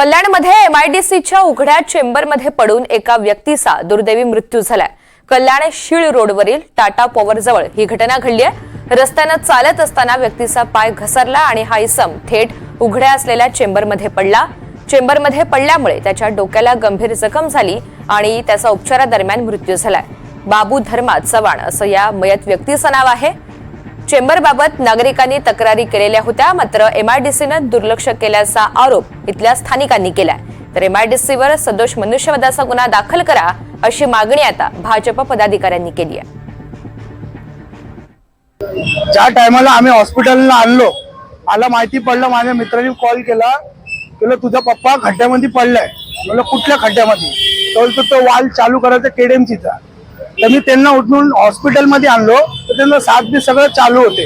कल्याणमध्ये एमआयडीसीच्या उघड्या चेंबरमध्ये पडून एका व्यक्तीचा दुर्दैवी मृत्यू झालाय। कल्याण शीळ रोडवरील टाटा पॉवर जवळ ही घटना घडली आहे। रस्त्याने चालत असताना व्यक्तीचा पाय घसरला आणि हा इसम थेट उघड्या असलेल्या चेंबरमध्ये पडला। चेंबरमध्ये पडल्यामुळे त्याच्या डोक्याला गंभीर जखम झाली आणि त्याचा उपचारादरम्यान मृत्यू झालाय। बाबू धर्मा चव्हाण असं या मयत व्यक्तीचं नाव आहे। चेंबरबाबत नागरिकांनी तक्रारी केलेल्या होत्या, मात्र एमआयडीसीनं दुर्लक्ष केल्याचा आरोप इथल्या स्थानिकांनी केलाय। तर एमआयडीसीवर सदोष मनुष्यवधाचा गुन्हा दाखल करा अशी मागणी आता भाजप पदाधिकाऱ्यांनी केली आहे। ज्या टायमाला आम्ही हॉस्पिटलला आणलो, मला माहिती पडलं, माझ्या मित्रांनी कॉल केला, तुझा पप्पा खड्ड्यामध्ये पडलाय। म्हणलं कुठल्या खड्ड्यामध्ये? तो वाल चालू करायचा केडीएमसीचा। तर मी त्यांना उठून हॉस्पिटलमध्ये आणलो, तर त्यांना साथ बी सगळं चालू होते।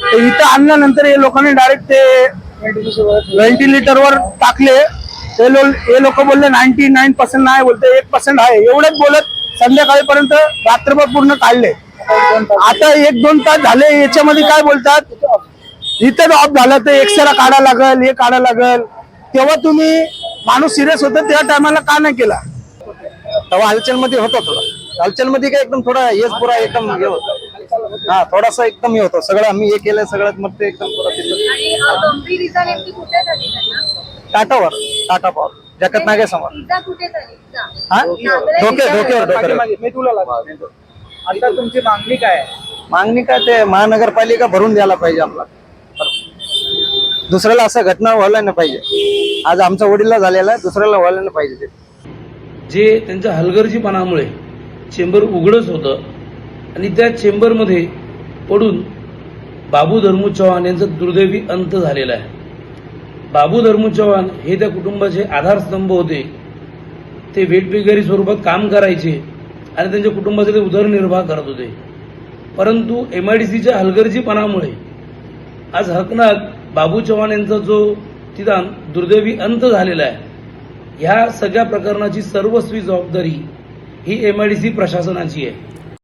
तर इथं आणल्यानंतर हे लोकांनी डायरेक्ट ते व्हेंटिलेटरवर टाकले। हे लोक बोलले 99% नाही, बोलते 1% आहे, एवढंच बोलत संध्याकाळीपर्यंत रात्रभर पूर्ण काढले। आता 1-2 तास झाले, याच्यामध्ये काय बोलतात, इथं ऑफ झालं तर एक्सरा काढा लागल, हे काढा लागल। तेव्हा तुम्ही माणूस सिरियस होता त्या टायमाला का नाही केला? तेव्हा हलचलमध्ये होता, थोडा हलचलमध्ये काय एकदम थोडा हेच पुरा एकदम हे होतं। हा, थोडासा एकदम हे होतं, सगळं आम्ही हे केलं, सगळ्यात मग ते एकदम टाटावर, टाटा पॉवर जगत नागे समोर। मी तुला आता तुमची मागणी काय आहे? मागणी काय, ते महानगरपालिका भरून द्यायला पाहिजे आपला। दुसऱ्याला असं घटना व्हायला नाही पाहिजे। आज आमच्या वडीलला झालेला आहे, दुसऱ्याला व्हायला नाही पाहिजे। जे त्यांच्या हलगर्जीपणामुळे चेंबर उघडच होतं आणि त्या चेंबरमध्ये पडून बाबू धर्मू चव्हाण यांचा दुर्दैवी अंत झालेला आहे। बाबू धर्मू चव्हाण हे त्या कुटुंबाचे आधारस्तंभ होते। ते वेठबिगारी स्वरूपात काम करायचे आणि त्यांच्या कुटुंबाचा ते उदरनिर्वाह करत होते। परंतु एमआयडीसीच्या हलगर्जीपणामुळे आज हकनाक बाबू चव्हाण यांचा जो तिथं दुर्दैवी अंत झालेला आहे, ह्या सगळ्या प्रकरणाची सर्वस्वी जबाबदारी ही एमआयडीसी प्रशासनाची आहे।